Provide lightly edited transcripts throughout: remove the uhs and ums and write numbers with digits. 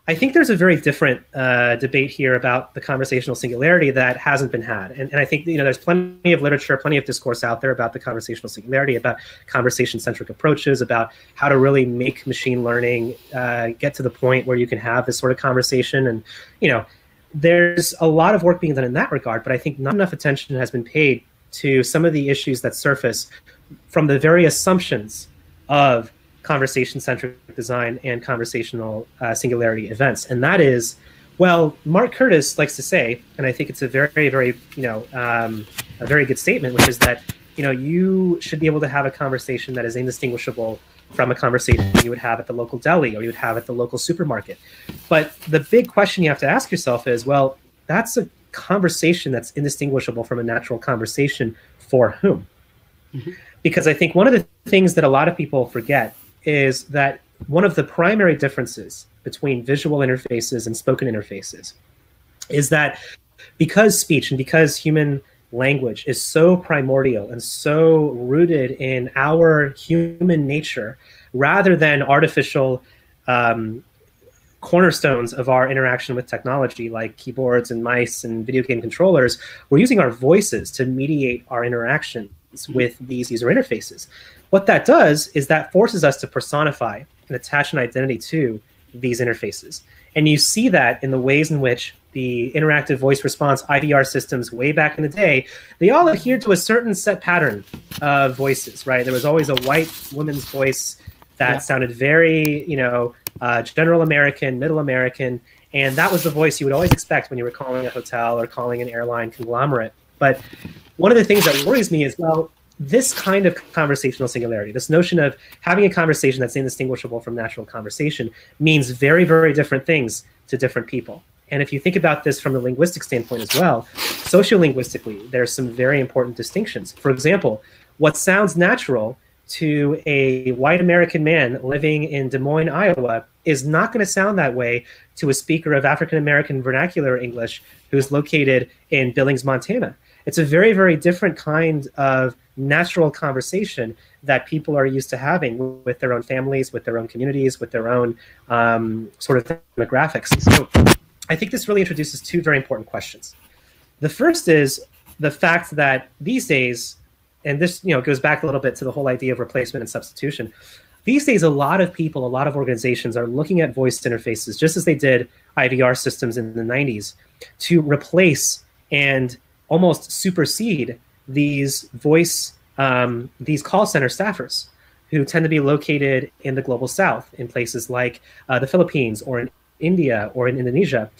I think there's a very different debate here about the conversational singularity that hasn't been had. And I think, there's plenty of literature, plenty of discourse out there about the conversational singularity, about conversation-centric approaches, about how to really make machine learning get to the point where you can have this sort of conversation. And, there's a lot of work being done in that regard, but I think not enough attention has been paid to some of the issues that surface from the very assumptions of conversation-centric design and conversational singularity events. And that is, well, Mark Curtis likes to say, and I think it's a very, very, a very good statement, which is that, you should be able to have a conversation that is indistinguishable from a conversation you would have at the local deli or you would have at the local supermarket. But the big question you have to ask yourself is, well, that's a conversation that's indistinguishable from a natural conversation for whom? Mm-hmm. Because I think one of the things that a lot of people forget is that one of the primary differences between visual interfaces and spoken interfaces is that because speech and because human language is so primordial and so rooted in our human nature, rather than artificial cornerstones of our interaction with technology like keyboards and mice and video game controllers, we're using our voices to mediate our interactions with these user interfaces. What that does is that forces us to personify and attach an identity to these interfaces. And you see that in the ways in which the interactive voice response IVR systems way back in the day, they all adhered to a certain set pattern of voices, right? There was always a white woman's voice that sounded very, general American, middle American, and that was the voice you would always expect when you were calling a hotel or calling an airline conglomerate. But one of the things that worries me is, well, this kind of conversational singularity, this notion of having a conversation that's indistinguishable from natural conversation, means very, very different things to different people. And if you think about this from a linguistic standpoint as well, sociolinguistically, there's some very important distinctions. For example, what sounds natural to a white American man living in Des Moines, Iowa, is not going to sound that way to a speaker of African American vernacular English who's located in Billings, Montana. It's a very, very different kind of natural conversation that people are used to having with their own families, with their own communities, with their own sort of demographics. So I think this really introduces two very important questions. The first is the fact that these days, and this goes back a little bit to the whole idea of replacement and substitution. These days, a lot of people, a lot of organizations are looking at voice interfaces, just as they did IVR systems in the 90s, to replace and almost supersede these these call center staffers who tend to be located in the global south, in places like the Philippines or in India or in Indonesia,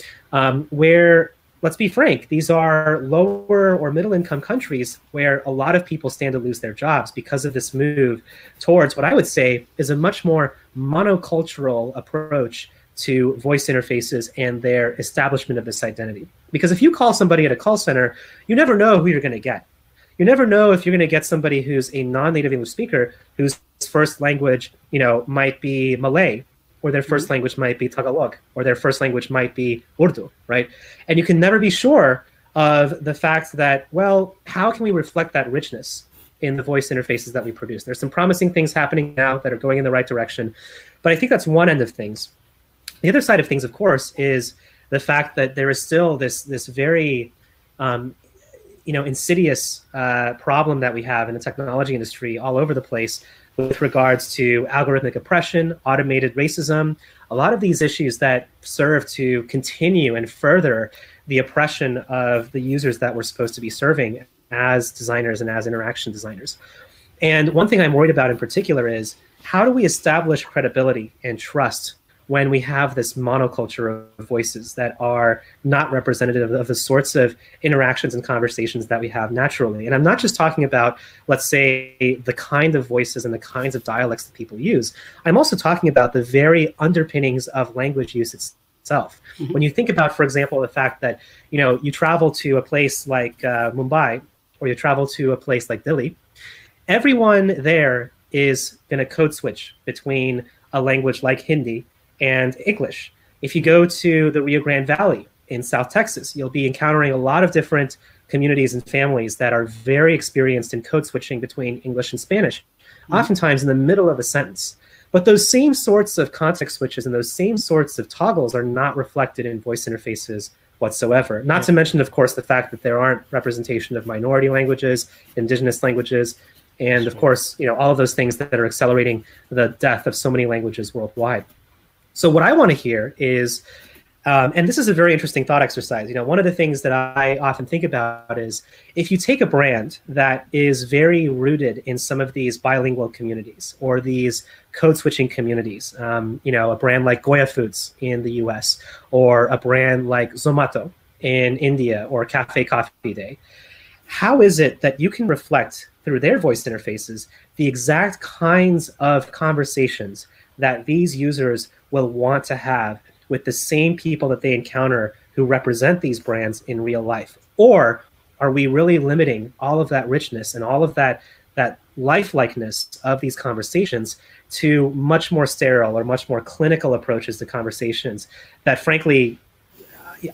where, let's be frank, these are lower or middle income countries where a lot of people stand to lose their jobs because of this move towards what I would say is a much more monocultural approach to voice interfaces and their establishment of this identity. Because if you call somebody at a call center, you never know who you're going to get. You never know if you're going to get somebody who's a non-native English speaker whose first language, might be Malay, or their first language might be Tagalog, or their first language might be Urdu, right? And you can never be sure of the fact that, well, how can we reflect that richness in the voice interfaces that we produce? There's some promising things happening now that are going in the right direction, but I think that's one end of things. The other side of things, of course, is the fact that there is still this very insidious problem that we have in the technology industry all over the place with regards to algorithmic oppression, automated racism, a lot of these issues that serve to continue and further the oppression of the users that we're supposed to be serving as designers and as interaction designers. And one thing I'm worried about in particular is, how do we establish credibility and trust when we have this monoculture of voices that are not representative of the sorts of interactions and conversations that we have naturally? And I'm not just talking about, let's say, the kind of voices and the kinds of dialects that people use. I'm also talking about the very underpinnings of language use itself. Mm-hmm. When you think about, for example, the fact that, you travel to a place like Mumbai, or you travel to a place like Delhi, everyone there is going to code switch between a language like Hindi and English. If you go to the Rio Grande Valley in South Texas, you'll be encountering a lot of different communities and families that are very experienced in code switching between English and Spanish, oftentimes in the middle of a sentence. But those same sorts of context switches and those same sorts of toggles are not reflected in voice interfaces whatsoever. Not to mention, of course, the fact that there aren't representation of minority languages, indigenous languages, and of course, all of those things that are accelerating the death of so many languages worldwide. So what I want to hear is, and this is a very interesting thought exercise. One of the things that I often think about is if you take a brand that is very rooted in some of these bilingual communities or these code switching communities, a brand like Goya Foods in the US, or a brand like Zomato in India, or Cafe Coffee Day, how is it that you can reflect through their voice interfaces the exact kinds of conversations that these users will want to have with the same people that they encounter who represent these brands in real life? Or are we really limiting all of that richness and all of that lifelikeness of these conversations to much more sterile or much more clinical approaches to conversations that, frankly,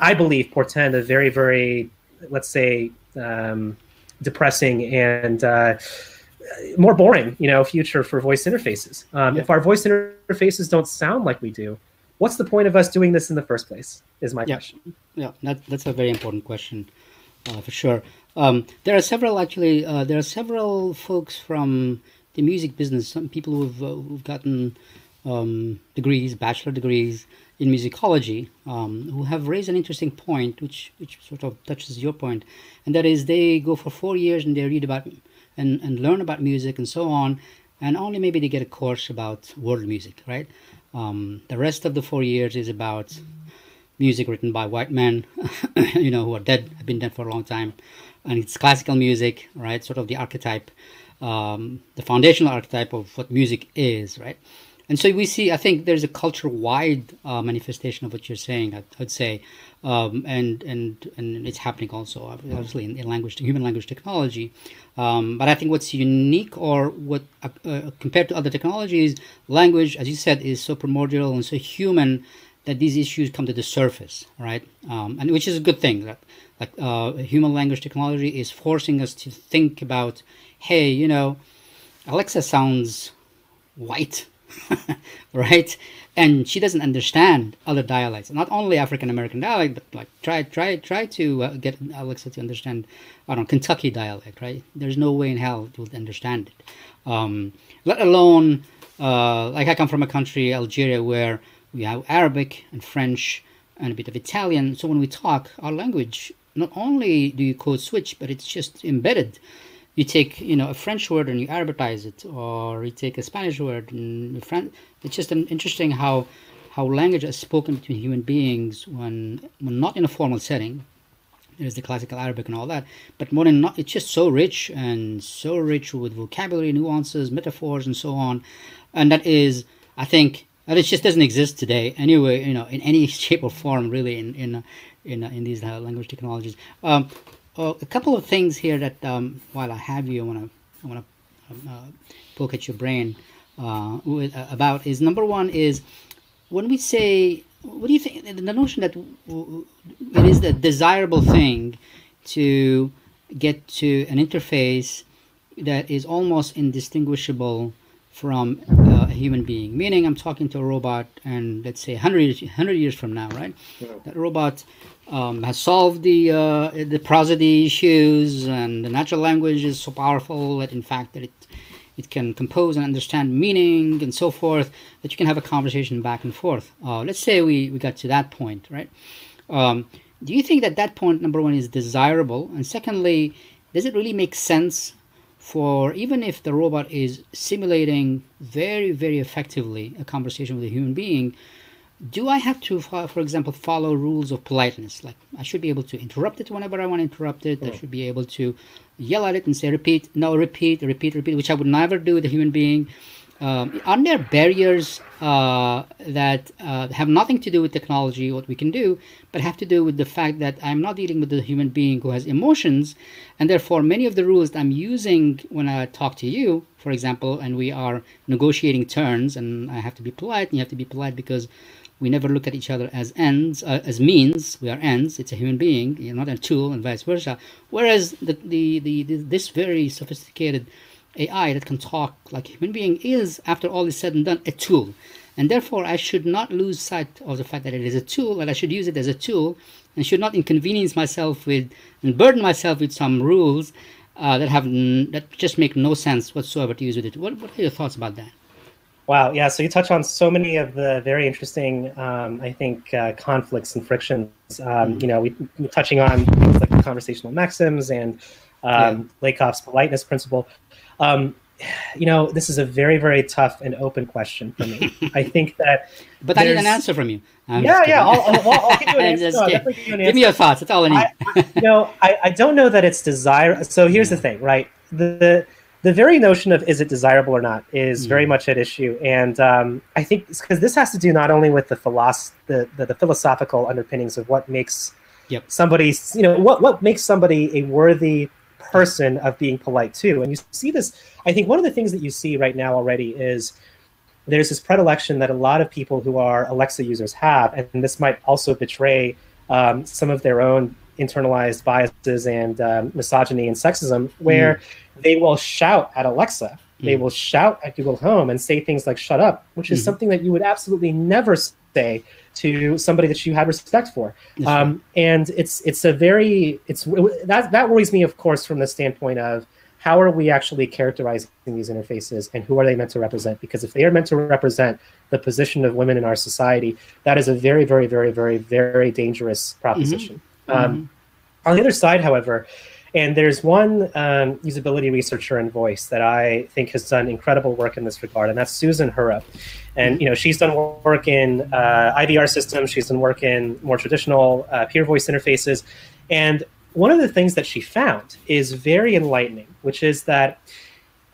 I believe portend a very, very, let's say, depressing and more boring, future for voice interfaces. If our voice interfaces don't sound like we do, what's the point of us doing this in the first place, is my question. Yeah, that's a very important question, for sure. There are several folks from the music business, some people who've gotten degrees, bachelor degrees in musicology, who have raised an interesting point, which sort of touches your point, and that is they go for 4 years and they read about and learn about music and so on, and only maybe they get a course about world music, right? The rest of the 4 years is about music written by white men, who are dead, have been dead for a long time, and it's classical music, right? Sort of the archetype, the foundational archetype of what music is, right? And so we see, I think there's a culture-wide manifestation of what you're saying, I'd say, and it's happening also, obviously, in human language technology. But I think what's unique, or what compared to other technologies, language, as you said, is so primordial and so human that these issues come to the surface, right? And which is a good thing. Like human language technology is forcing us to think about, hey, Alexa sounds white. Right, and she doesn't understand other dialects, not only African American dialect, but like try to get Alexa to understand, I don't know, Kentucky dialect, right? There's no way in hell it would understand it. Let alone, like I come from a country, Algeria, where we have Arabic and French and a bit of Italian. So when we talk, our language, not only do you code switch, but it's just embedded. You take, a French word and you Arabicize it, or you take a Spanish word and it's just interesting how language is spoken between human beings when not in a formal setting. There's the classical Arabic and all that, but more than not, it's just so rich with vocabulary, nuances, metaphors, and so on. And that is, I think, that it just doesn't exist today anyway, in any shape or form, really, in these language technologies. A couple of things here that, while I have you, I want to poke at your brain about is, number one is, when we say, what do you think, the notion that it is the desirable thing to get to an interface that is almost indistinguishable from a human being, meaning I'm talking to a robot, and let's say 100 years from now, right? Yeah. That robot has solved the prosody issues, and the natural language is so powerful that, in fact, that it can compose and understand meaning and so forth, that you can have a conversation back and forth. Let's say we got to that point, right? Do you think that point, number one, is desirable? And secondly, does it really make sense for, even if the robot is simulating very, very effectively a conversation with a human being, do I have to, for example, follow rules of politeness? Like, I should be able to interrupt it whenever I want to interrupt it. I should be able to yell at it and say, repeat, no, repeat, which I would never do with a human being. Are there barriers that have nothing to do with technology, what we can do, but have to do with the fact that I'm not dealing with a human being who has emotions, and therefore many of the rules that I'm using when I talk to you, for example, and we are negotiating terms, and I have to be polite, and you have to be polite because we never look at each other as ends, as means. We are ends. It's a human being. You're not a tool, and vice versa. Whereas this very sophisticated AI that can talk like a human being is, after all is said and done, a tool. And therefore, I should not lose sight of the fact that it is a tool, and I should use it as a tool, and should not inconvenience myself with and burden myself with some rules that just make no sense whatsoever to use with it. What are your thoughts about that? Wow, yeah. So you touch on so many of the very interesting, I think, conflicts and frictions. We're touching on things like the conversational maxims and Lakoff's politeness principle. This is a very, very tough and open question for me. I think that. But I need an answer from you. I'll give you an answer. No, I'll definitely give you an answer. Give me your thoughts. That's all I need. I don't know that it's desirable. So here's the thing, right? The very notion of is it desirable or not is very much at issue, and I think because this has to do not only with the philosophical underpinnings of what makes somebody, what makes somebody a worthy person of being polite too. And you see this, I think one of the things that you see right now already is there's this predilection that a lot of people who are Alexa users have, and this might also betray some of their own internalized biases and misogyny and sexism, where they will shout at Alexa, they will shout at Google Home and say things like "shut up," which is something that you would absolutely never say to somebody that you had respect for. And that worries me, of course, from the standpoint of how are we actually characterizing these interfaces and who are they meant to represent? Because if they are meant to represent the position of women in our society, that is a very, very, very, very, very dangerous proposition. On the other side, however, and there's one usability researcher in voice that I think has done incredible work in this regard, and that's Susan Hurup. And she's done work in IVR systems. She's done work in more traditional peer voice interfaces. And one of the things that she found is very enlightening, which is that,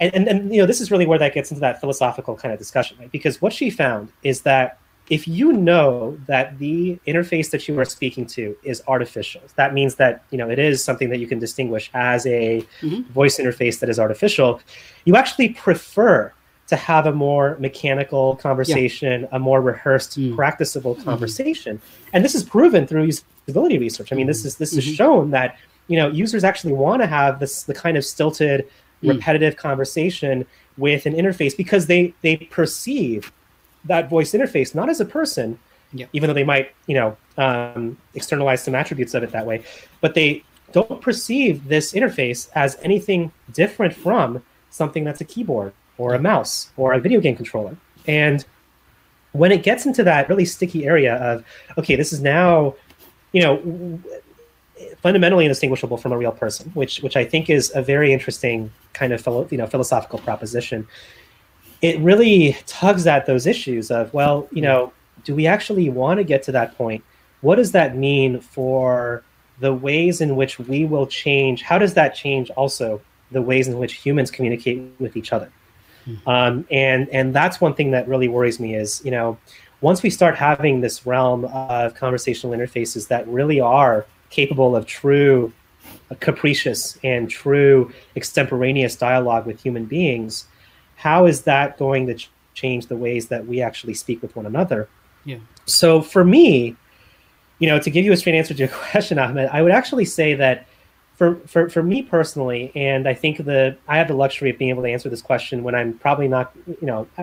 and this is really where that gets into that philosophical kind of discussion, right? Because what she found is that if you know that the interface that you are speaking to is artificial, that means that it is something that you can distinguish as a voice interface that is artificial, you actually prefer to have a more mechanical conversation, a more rehearsed, practicable conversation. And this is proven through usability research. I mean, this is shown that users actually want to have the kind of stilted, repetitive conversation with an interface because they perceive that voice interface not as a person, even though they might externalize some attributes of it that way, but they don't perceive this interface as anything different from something that's a keyboard or a mouse or a video game controller. And when it gets into that really sticky area of, okay, this is now fundamentally indistinguishable from a real person, which I think is a very interesting kind of philosophical proposition. It really tugs at those issues of, well, do we actually want to get to that point? What does that mean for the ways in which we will change? How does that change also the ways in which humans communicate with each other? And that's one thing that really worries me is, once we start having this realm of conversational interfaces that really are capable of true capricious and true extemporaneous dialogue with human beings, how is that going to change the ways that we actually speak with one another? So for me, to give you a straight answer to your question, Ahmed, I would actually say that for me personally, and I think I have the luxury of being able to answer this question when I'm probably not,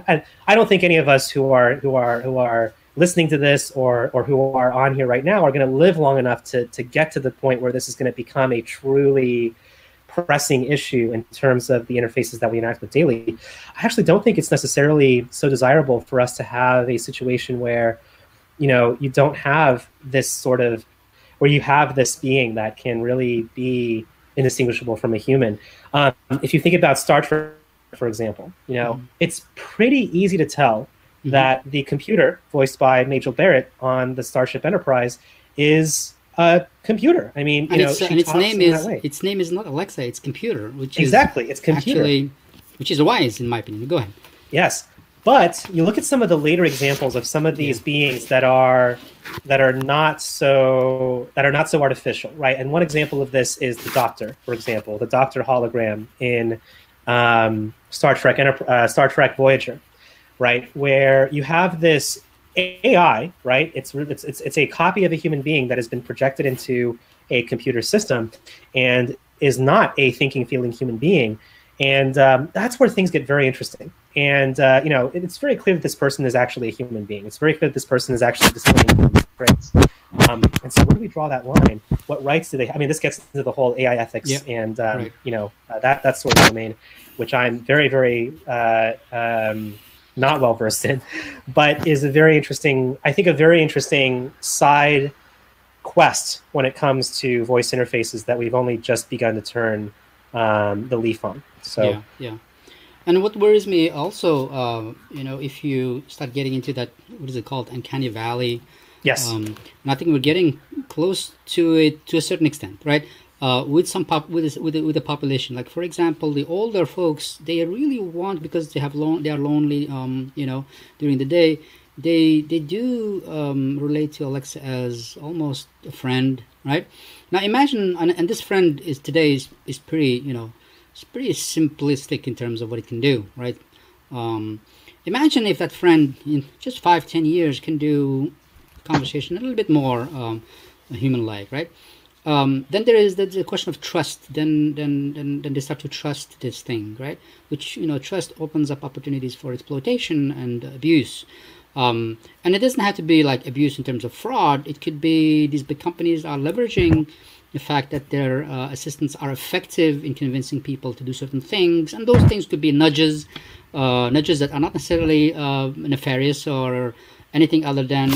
I don't think any of us who are listening to this or who are on here right now are going to live long enough to get to the point where this is going to become a truly pressing issue in terms of the interfaces that we interact with daily. I actually don't think it's necessarily so desirable for us to have a situation where, you don't have this sort of, where you have this being that can really be indistinguishable from a human. If you think about Star Trek, for example, it's pretty easy to tell that the computer voiced by Majel Barrett on the Starship Enterprise is a computer. I mean, its name is not Alexa, it's computer, which is it's computer. Actually, which is wise in my opinion. Go ahead. Yes, but you look at some of the later examples of some of these beings that are not so artificial, right? And one example of this is the Doctor, for example, the Doctor hologram in Star Trek Voyager, right, where you have this AI, right? It's a copy of a human being that has been projected into a computer system and is not a thinking, feeling human being. And that's where things get very interesting. And it's very clear that this person is actually a human being. It's very clear that this person is actually displaying traits. And so where do we draw that line? What rights do they have? I mean, this gets into the whole AI ethics and that sort of domain, which I'm very, very not well versed in, but is a very interesting side quest when it comes to voice interfaces that we've only just begun to turn the leaf on. So yeah. And what worries me also, if you start getting into that, what is it called, uncanny valley? Yes. And I think we're getting close to it to a certain extent, right? With the population, like for example, the older folks, they really want, because they are lonely, during the day. They do relate to Alexa as almost a friend, right? Now imagine, and this friend is pretty, it's pretty simplistic in terms of what it can do, right? Imagine if that friend in just 5-10 years can do conversation a little bit more human-like, right? Then there's the question of trust. Then they start to trust this thing, right? Which trust opens up opportunities for exploitation and abuse. And it doesn't have to be like abuse in terms of fraud. It could be these big companies are leveraging the fact that their assistants are effective in convincing people to do certain things, and those things could be nudges that are not necessarily nefarious or anything other than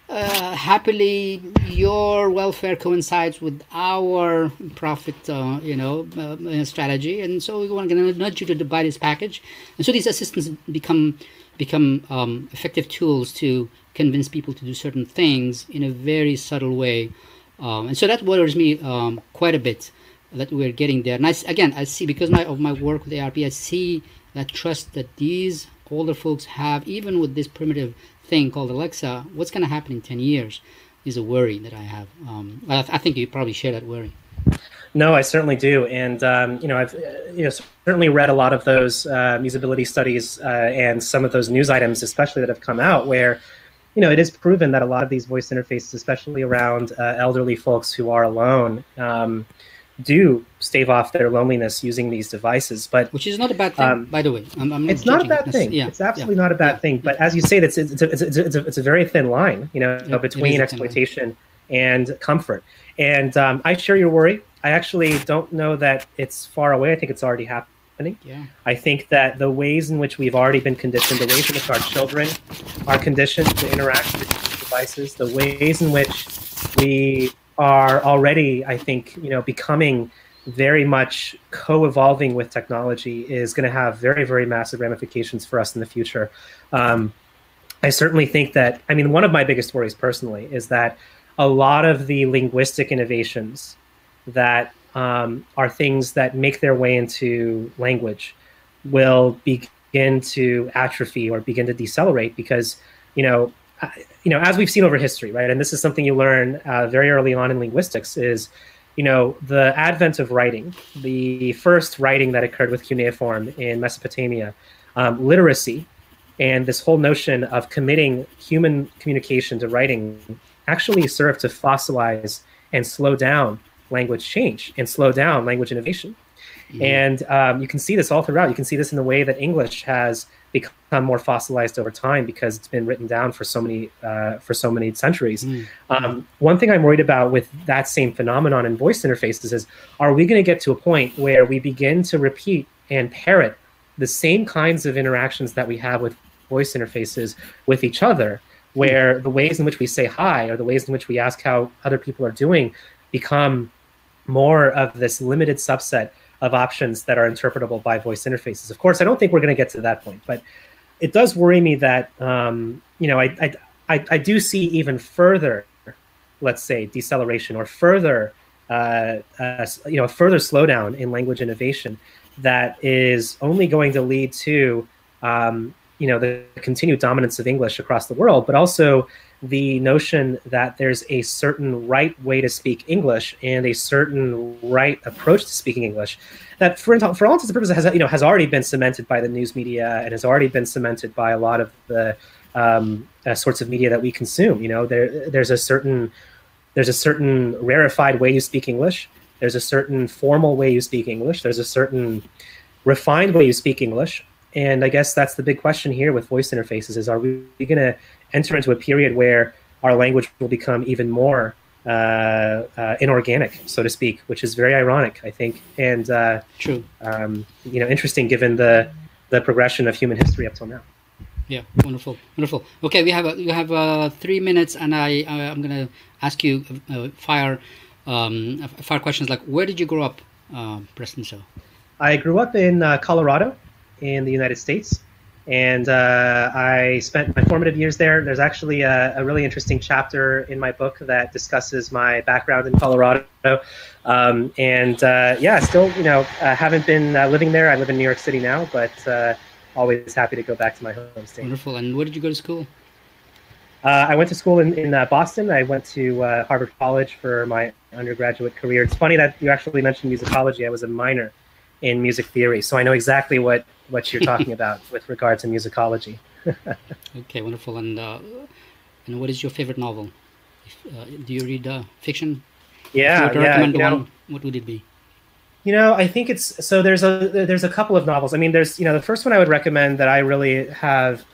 happily your welfare coincides with our profit strategy, and so we want to nudge you to buy this package. And so these assistants become effective tools to convince people to do certain things in a very subtle way. And so that worries me quite a bit, that we're getting there. And I see, because of my work with ARP, I see that trust that these older folks have, even with this primitive thing called Alexa. What's going to happen in 10 years is a worry that I have. I think you probably share that worry. No, I certainly do. And, I've certainly read a lot of those usability studies and some of those news items, especially that have come out, where it is proven that a lot of these voice interfaces, especially around elderly folks who are alone, do stave off their loneliness using these devices. But which is not a bad thing, by the way. It's not a bad thing. It's absolutely not a bad thing. But as you say, it's a very thin line, between exploitation and comfort. And I share your worry. I actually don't know that it's far away. I think it's already happening. Yeah. I think that the ways in which we've already been conditioned, the ways in which our children are conditioned to interact with these devices, the ways in which we are already, I think, becoming very much co-evolving with technology is going to have very, very massive ramifications for us in the future. I certainly think that, one of my biggest worries personally is that a lot of the linguistic innovations that are things that make their way into language will begin to atrophy or begin to decelerate because, as we've seen over history, right? And this is something you learn very early on in linguistics is, the advent of writing, the first writing that occurred with cuneiform in Mesopotamia, literacy, and this whole notion of committing human communication to writing actually served to fossilize and slow down language change and slow down language innovation. Mm-hmm. And you can see this all throughout. You can see this in the way that English has become more fossilized over time because it's been written down for so many centuries. Mm-hmm. One thing I'm worried about with that same phenomenon in voice interfaces is, are we going to get to a point where we begin to repeat and parrot the same kinds of interactions that we have with voice interfaces with each other, where the ways in which we say hi or the ways in which we ask how other people are doing become more of this limited subset of options that are interpretable by voice interfaces? Of course, I don't think we're going to get to that point, but it does worry me that, I do see even further, let's say, deceleration or further, further slowdown in language innovation that is only going to lead to, the continued dominance of English across the world, but also the notion that there's a certain right way to speak English and a certain right approach to speaking English that, for all intents and purposes, has already been cemented by the news media and has already been cemented by a lot of the sorts of media that we consume. There's a certain rarefied way you speak English, There's a certain formal way you speak English. There's a certain refined way you speak English. And I guess that's the big question here with voice interfaces is, are we going to enter into a period where our language will become even more inorganic, so to speak, which is very ironic, I think, and true. Interesting given the progression of human history up till now. Yeah, wonderful, wonderful. Okay, we have 3 minutes, and I'm gonna ask you fire questions like, where did you grow up, Preston So? I grew up in Colorado, in the United States. And I spent my formative years there. There's actually a really interesting chapter in my book that discusses my background in Colorado. Still, haven't been living there. I live in New York City now, but always happy to go back to my home state. Wonderful. And where did you go to school? I went to school in Boston. I went to Harvard College for my undergraduate career. It's funny that you actually mentioned musicology. I was a minor in music theory, so I know exactly what you're talking about with regard to musicology. Okay, wonderful. And what is your favorite novel? Do you read fiction? Yeah, if you were to recommend one, what would it be? I think it's so. There's a couple of novels. I mean, there's the first one I would recommend that I really have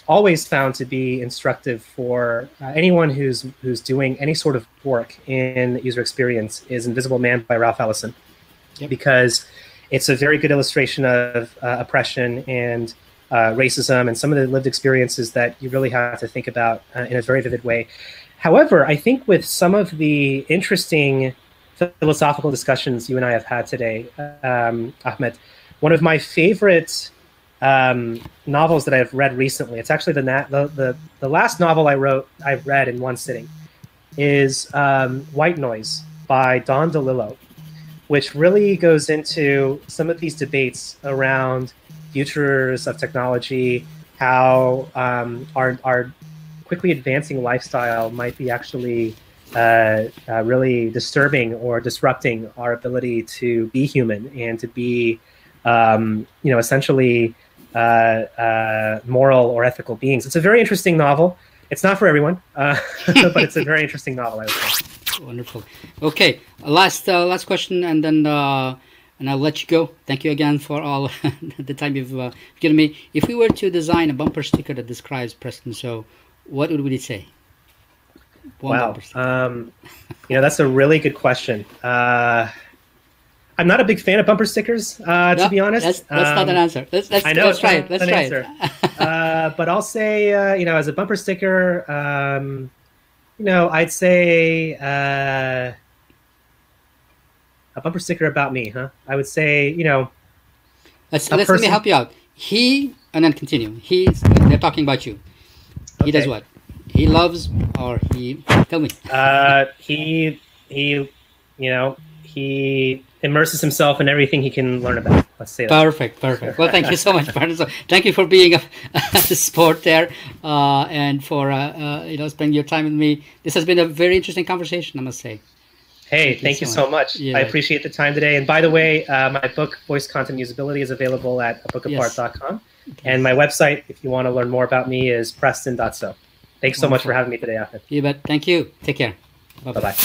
always found to be instructive for anyone who's doing any sort of work in user experience is Invisible Man by Ralph Ellison. Yep. Because it's a very good illustration of oppression and racism and some of the lived experiences that you really have to think about in a very vivid way. However, I think with some of the interesting philosophical discussions you and I have had today, Ahmed, one of my favorite novels that I've read recently, it's actually the last novel I read in one sitting, is White Noise by Don DeLillo, which really goes into some of these debates around futures of technology, how our quickly advancing lifestyle might be actually really disturbing or disrupting our ability to be human and to be, essentially moral or ethical beings. It's a very interesting novel. It's not for everyone, but it's a very interesting novel, I would say. Wonderful. Okay, last question, and then and I'll let you go. Thank you again for all the time you've given me. If we were to design a bumper sticker that describes Preston So, what would it say? Wow, that's a really good question. I'm not a big fan of bumper stickers, to be honest. That's not an answer. Let's try it. Let's try it. But I'll say, as a bumper sticker, I'd say a bumper sticker about me, huh? I would say, let me help you out. He, and then continue. They're talking about you. He does what? He loves, or he, tell me. He immerses himself in everything he can learn about. Let's say that. Perfect. Well, thank you so much, Preston. So, thank you for being a support there, and for spending your time with me. This has been a very interesting conversation, I must say. Hey, thank you so much. Yeah, I appreciate the time today. And by the way, my book, Voice Content Usability, is available at abookapart.com. Yes. And my website, if you want to learn more about me, is preston.so. Thanks so much for having me today, Ahmed. You bet. Thank you. Take care. Bye-bye.